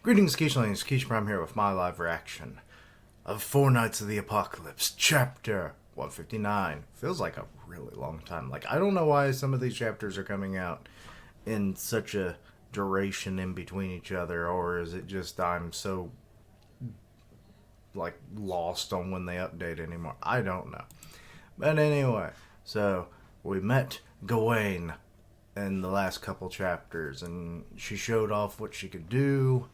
Greetings, Keishling. It's Keish Prime here with my live reaction of Four Nights of the Apocalypse, Chapter 159. Feels like a really long time. Like, I don't know why some of these chapters are coming out in such a duration in between each other, or is it just I'm so, like, lost on when they update anymore? I don't know. But anyway, so we met Gawain in the last couple chapters, and she showed off what she could do,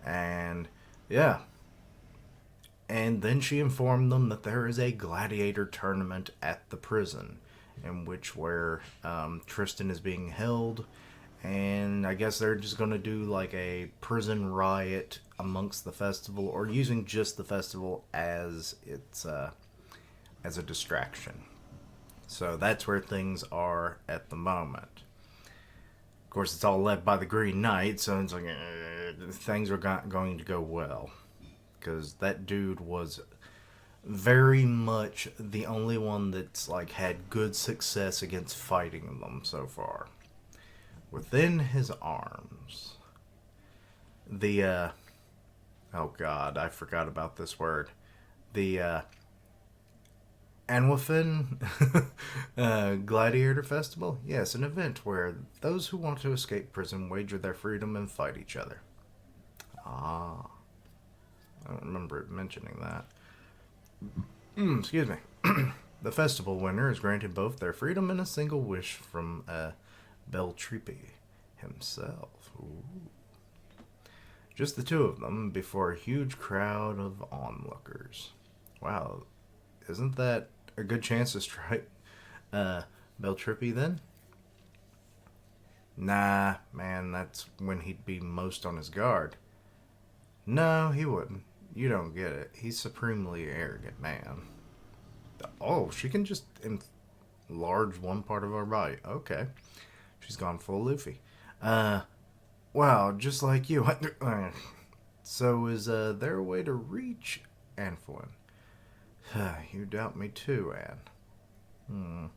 and yeah. And then she informed them that there is a gladiator tournament at the prison, in which where Tristan is being held, and I guess they're just going to do like a prison riot amongst the festival, or using just the festival as its as a distraction. So that's where things are at the moment. Of course, it's all led by the Green Knight, so it's like things are going to go well, because that dude was very much the only one that's like had good success against fighting them so far. Within his arms, the oh god, I forgot about this word. The Anwafin Gladiator Festival? Yes, an event where those who want to escape prison wager their freedom and fight each other. Ah, I don't remember it mentioning that. Excuse me. The festival winner is granted both their freedom and a single wish from Beltripe himself. Ooh. Just the two of them before a huge crowd of onlookers. Wow, isn't that a good chance to strike Beltripe then? Nah, man, that's when he'd be most on his guard. No, he wouldn't. You don't get it. He's supremely arrogant man. Oh, she can just enlarge one part of her body. Okay. She's gone full Luffy. Wow, just like you. So is there a way to reach Anfuin? You doubt me too, Anne.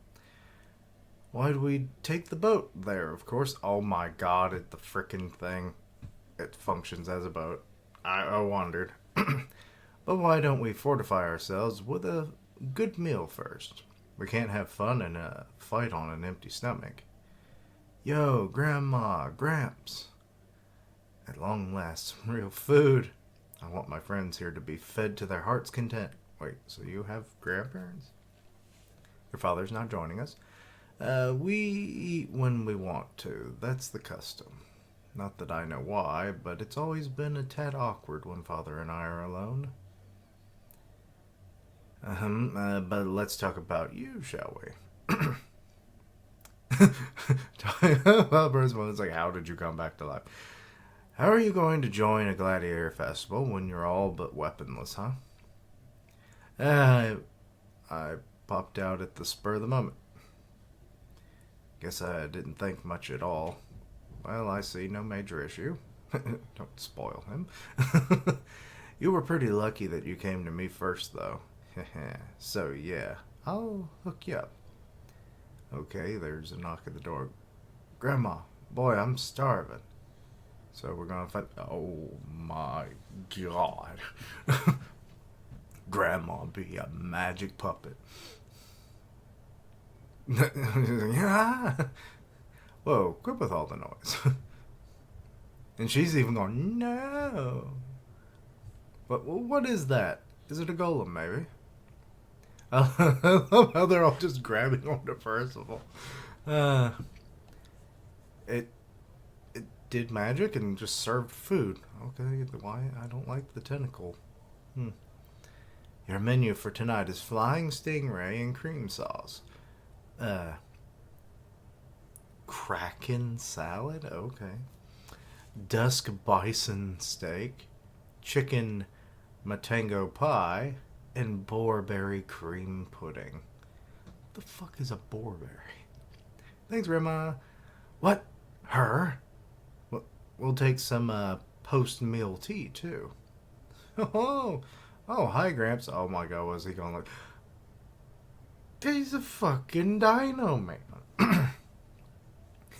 Why'd we take the boat there, of course? Oh my god, the frickin' thing. It functions as a boat. I wondered. But why don't we fortify ourselves with a good meal first? We can't have fun and fight on an empty stomach. Yo, Grandma, Gramps. At long last, some real food. I want my friends here to be fed to their heart's content. Wait, so you have grandparents? Your father's not joining us. We eat when we want to. That's the custom. Not that I know why, but it's always been a tad awkward when Father and I are alone. But let's talk about you, shall we? Well, first one is like, how did you come back to life? How are you going to join a gladiator festival when you're all but weaponless, huh? I popped out at the spur of the moment. Guess I didn't think much at all. Well, I see no major issue. Don't spoil him. You were pretty lucky that you came to me first, though. So, yeah, I'll hook you up. Okay, there's a knock at the door. Grandma, boy, I'm starving. So we're gonna fight. Oh my god. Grandma be a magic puppet. Yeah. Whoa, quit with all the noise. And she's even going, no. But what is that? Is it a golem, maybe? I love how they're all just grabbing onto Percival. It did magic and just served food. Okay, why I don't like the tentacle. Your menu for tonight is flying stingray and cream sauce. Kraken salad? Okay. Dusk bison steak, chicken matango pie, and boarberry cream pudding. What the fuck is a boarberry? Thanks, Grandma. What? Her? We'll take some post-meal tea, too. Oh, hi, Gramps. Oh my god, what's he going like? He's a fucking dino man.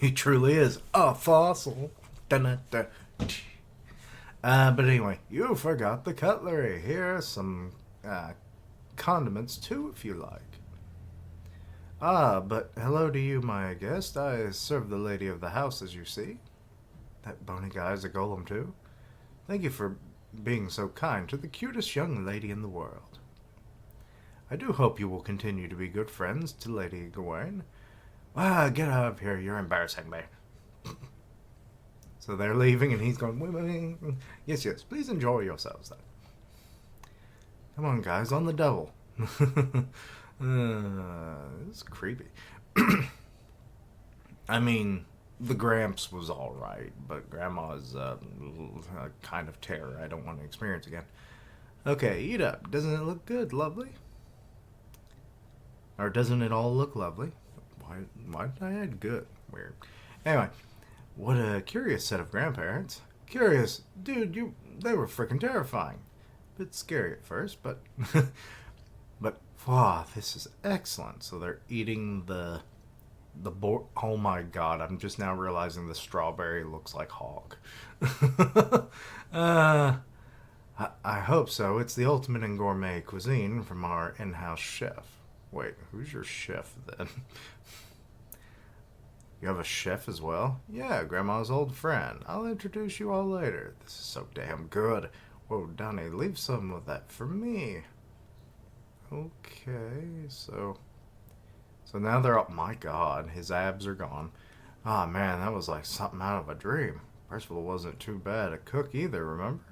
He truly is a fossil. Dun-dun-dun. But anyway, you forgot the cutlery. Here are some uh, condiments too, if you like. Ah, but hello to you, my guest. I serve the lady of the house, as you see. That bony guy's a golem too. Thank you for being so kind to the cutest young lady in the world. I do hope you will continue to be good friends to Lady Gawain. Ah, get out of here. You're embarrassing me. So they're leaving, and he's going, wait, wait, wait. Yes, yes, please enjoy yourselves, then. Come on, guys, on the double. It's creepy. I mean, the Gramps was alright, but Grandma's a kind of terror I don't want to experience again. Okay, eat up. Doesn't it look good, lovely? Or doesn't it all look lovely? Why did I add good? Weird. Anyway, what a curious set of grandparents. Curious, dude. They were freaking terrifying. Bit scary at first, but but wow, this is excellent. So they're eating the boar. Oh my god! I'm just now realizing the strawberry looks like hog. I hope so. It's the ultimate in gourmet cuisine from our in-house chef. Wait, who's your chef then? You have a chef as well? Yeah, Grandma's old friend. I'll introduce you all later. This is so damn good. Whoa, Donnie, leave some of that for me. Okay, so now they're up. My God, his abs are gone. Ah, man, that was like something out of a dream. Percival wasn't too bad a cook either, remember?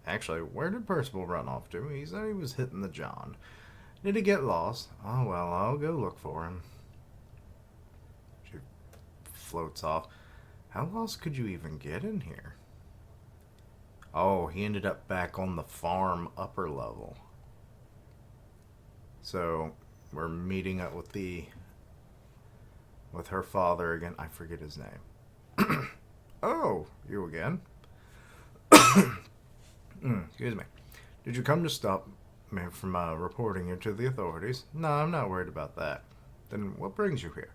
Actually, where did Percival run off to? He said he was hitting the John. Did he get lost? Oh, well, I'll go look for him. She floats off. How lost could you even get in here? Oh, he ended up back on the farm upper level. So, we're meeting up with her father again. I forget his name. Oh, you again? Excuse me. Did you come to stop me from reporting you to the authorities? No, I'm not worried about that. Then what brings you here?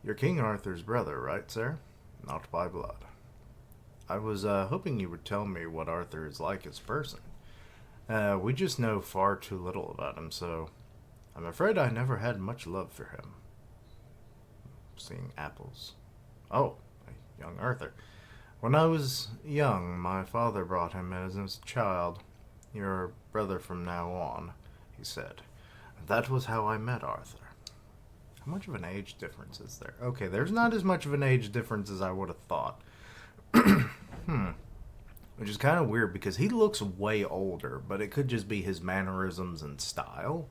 You're King Arthur's brother, right, sir? Not by blood. I was hoping you would tell me what Arthur is like as a person. We just know far too little about him, so I'm afraid I never had much love for him. Seeing apples. Oh, young Arthur. When I was young, my father brought him as a child. Your brother from now on, he said. That was how I met Arthur. How much of an age difference is there? Okay, there's not as much of an age difference as I would have thought. Which is kind of weird because he looks way older, but it could just be his mannerisms and style.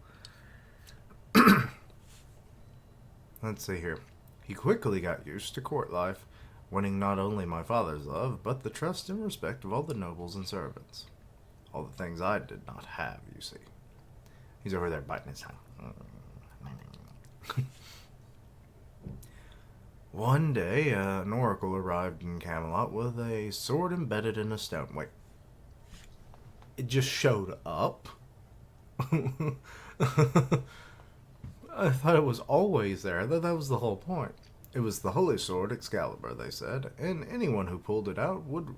Let's see here. He quickly got used to court life, winning not only my father's love, but the trust and respect of all the nobles and servants. All the things I did not have, you see. He's over there biting his tongue. One day, an oracle arrived in Camelot with a sword embedded in a stone. Wait. It just showed up? I thought it was always there. I thought that was the whole point. It was the holy sword Excalibur, they said, and anyone who pulled it out would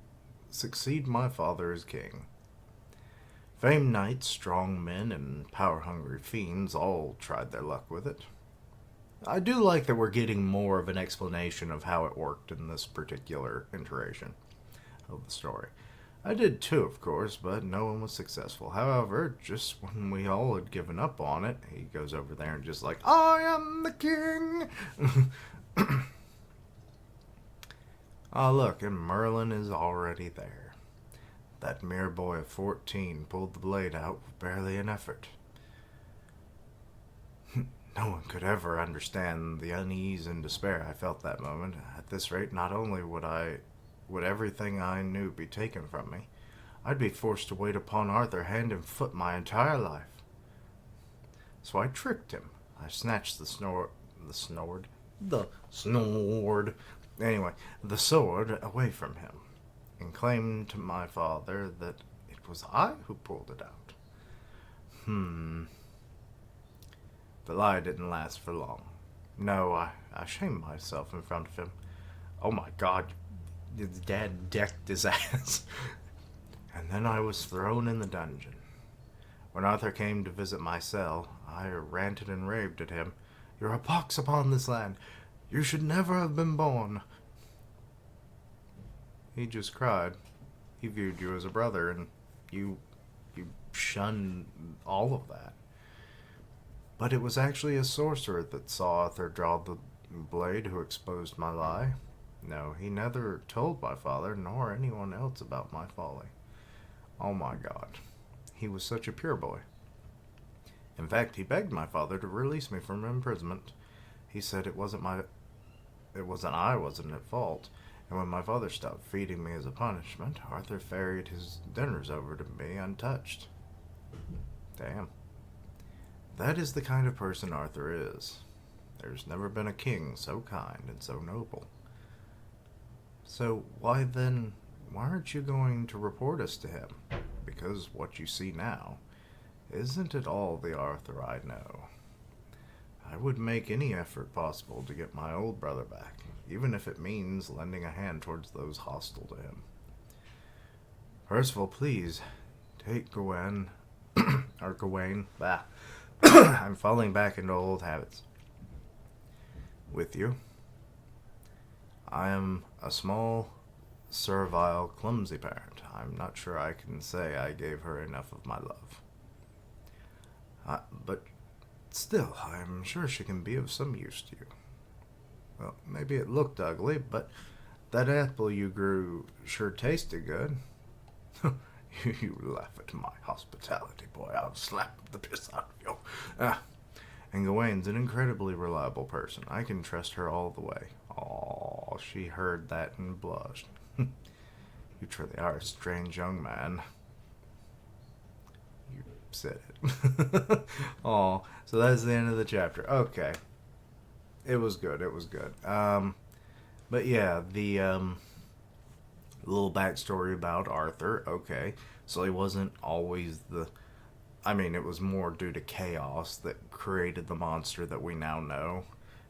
succeed my father as king. Famed knights, strong men, and power-hungry fiends all tried their luck with it. I do like that we're getting more of an explanation of how it worked in this particular iteration of the story. I did too, of course, but no one was successful. However, just when we all had given up on it, he goes over there and just like, I am the king! Ah, look, and Merlin is already there. That mere boy of 14 pulled the blade out with barely an effort. No one could ever understand the unease and despair I felt that moment. At this rate, not only would everything I knew be taken from me, I'd be forced to wait upon Arthur hand and foot my entire life. So I tricked him. I snatched the sword away from him, and claimed to my father that it was I who pulled it out. The lie didn't last for long. No, I shamed myself in front of him. Oh my God, his dad decked his ass. And then I was thrown in the dungeon. When Arthur came to visit my cell, I ranted and raved at him. You're a pox upon this land. You should never have been born. He just cried. He viewed you as a brother, and you shunned all of that. But it was actually a sorcerer that saw Arthur draw the blade who exposed my lie. No, he never told my father nor anyone else about my folly. Oh my God, he was such a pure boy. In fact, he begged my father to release me from imprisonment. He said it wasn't I wasn't at fault. And when my father stopped feeding me as a punishment, Arthur ferried his dinners over to me untouched. Damn. That is the kind of person Arthur is. There's never been a king so kind and so noble. So why aren't you going to report us to him? Because what you see now isn't at all the Arthur I know. I would make any effort possible to get my old brother back, even if it means lending a hand towards those hostile to him. Percival, please, take Gawain, or Gawain, bah. I'm falling back into old habits. With you. I am a small, servile, clumsy parent. I'm not sure I can say I gave her enough of my love. But still, I'm sure she can be of some use to you. Well, maybe it looked ugly, but that apple you grew sure tasted good. You laugh at my hospitality, boy. I'll slap the piss out of you. And Gawain's an incredibly reliable person. I can trust her all the way. Oh, she heard that and blushed. You truly are a strange young man. You said it. Oh, so that's the end of the chapter. Okay. It was good. But yeah, the little backstory about Arthur. Okay, so he wasn't always it was more due to chaos that created the monster that we now know.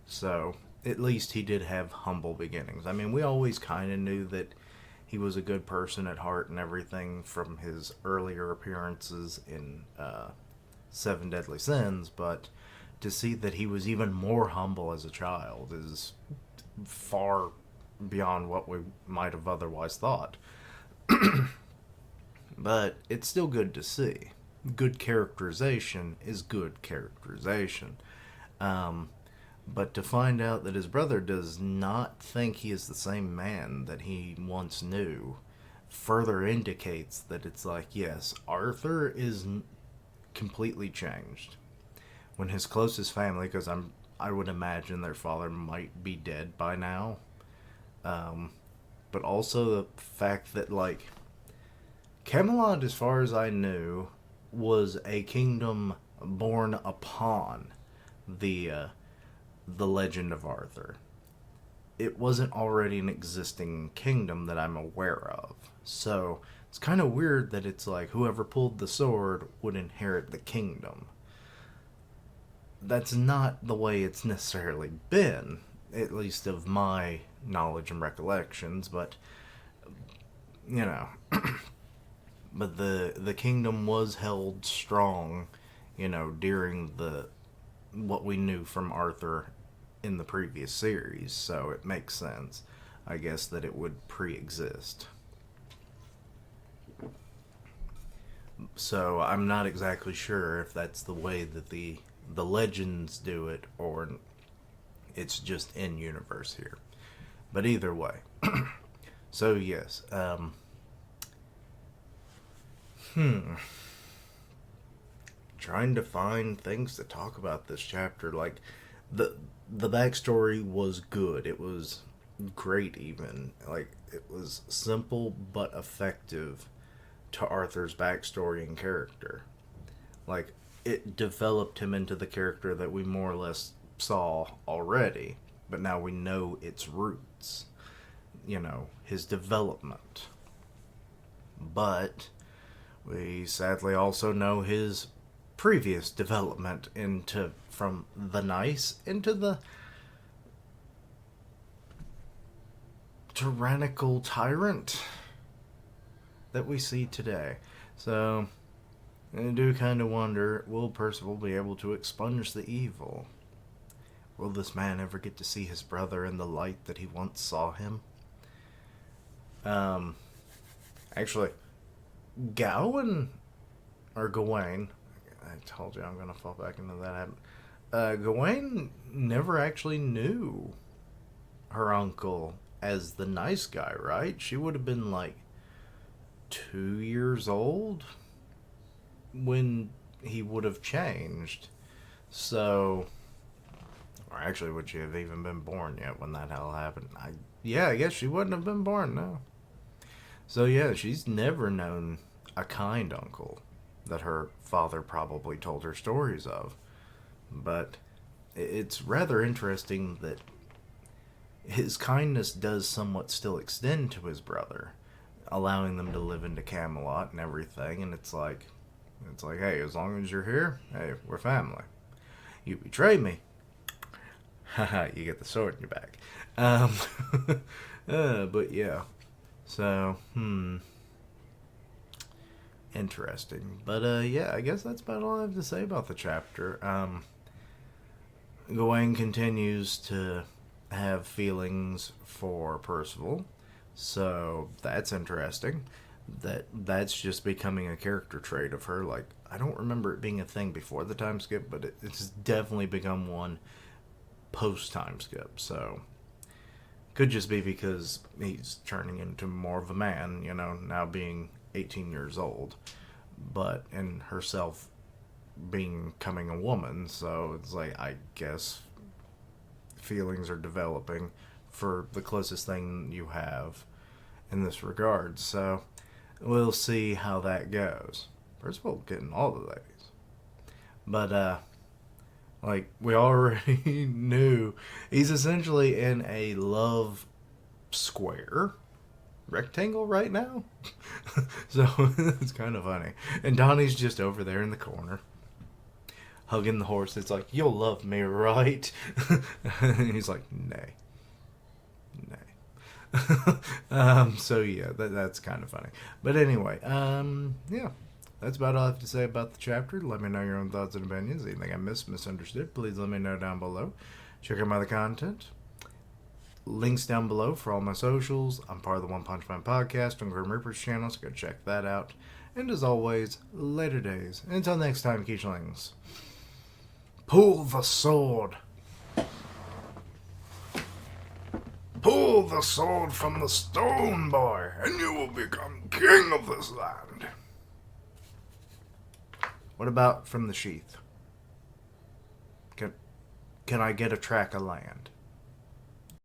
So at least he did have humble beginnings. I mean, we always kind of knew that he was a good person at heart and everything from his earlier appearances in Seven Deadly Sins, but to see that he was even more humble as a child is far beyond what we might have otherwise thought. But it's still good to see. Good characterization is good characterization. But to find out that his brother does not think he is the same man that he once knew further indicates that it's like, yes, Arthur is completely changed. When his closest family, because I would imagine their father might be dead by now, but also the fact that, like, Camelot, as far as I knew, was a kingdom born upon the legend of Arthur. It wasn't already an existing kingdom that I'm aware of. So it's kind of weird that it's like whoever pulled the sword would inherit the kingdom. That's not the way it's necessarily been, at least of my knowledge and recollections, but, you know. But the kingdom was held strong, during what we knew from Arthur in the previous series, so it makes sense, I guess, that it would pre-exist. So I'm not exactly sure if that's the way that the legends do it, or it's just in universe here. But either way. So yes, trying to find things to talk about this chapter. Like, the backstory was good. It was great, even. Like, it was simple but effective to Arthur's backstory and character. Like, it developed him into the character that we more or less saw already, but now we know its roots. His development. But we sadly also know his previous development from the nice into the tyrannical tyrant. that we see today. So, I do kind of wonder, will Percival be able to expunge the evil? Will this man ever get to see his brother in the light that he once saw him? Actually, Gawain, or Gawain, I told you I'm going to fall back into that habit. Gawain never actually knew her uncle as the nice guy, right? She would have been like 2 years old when he would have changed. So, or actually, would she have even been born yet when that hell happened? I guess she wouldn't have been born, no. So yeah, she's never known a kind uncle that her father probably told her stories of. But it's rather interesting that his kindness does somewhat still extend to his brother, allowing them to live into Camelot and everything. And it's like, hey, as long as you're here, hey, we're family. You betray me, haha, you get the sword in your back. But yeah. So, interesting. But yeah, I guess that's about all I have to say about the chapter. Gawain continues to have feelings for Percival, so that's interesting. That's just becoming a character trait of her. Like, I don't remember it being a thing before the time skip, but it's definitely become one post time skip. So could just be because he's turning into more of a man, now being 18 years old, but and herself becoming a woman. So it's like, I guess feelings are developing for the closest thing you have in this regard. So we'll see how that goes. First of all, getting all the ladies. But, like, we already knew he's essentially in a love square. Rectangle right now? So, it's kind of funny. And Donnie's just over there in the corner, hugging the horse. It's like, you'll love me, right? And he's like, nay. So yeah, that's kind of funny. But anyway, yeah, that's about all I have to say about the chapter. Let me know your own thoughts and opinions. Anything I misunderstood, please let me know down below. Check out my other content. Links down below for all my socials. I'm part of the One Punch Man podcast on Grim Reaper's channel, so go check that out. And as always, later days. Until next time, Keechlings, pull the sword. Pull the sword from the stone, boy, and you will become king of this land. What about from the sheath? Can I get a tract of land?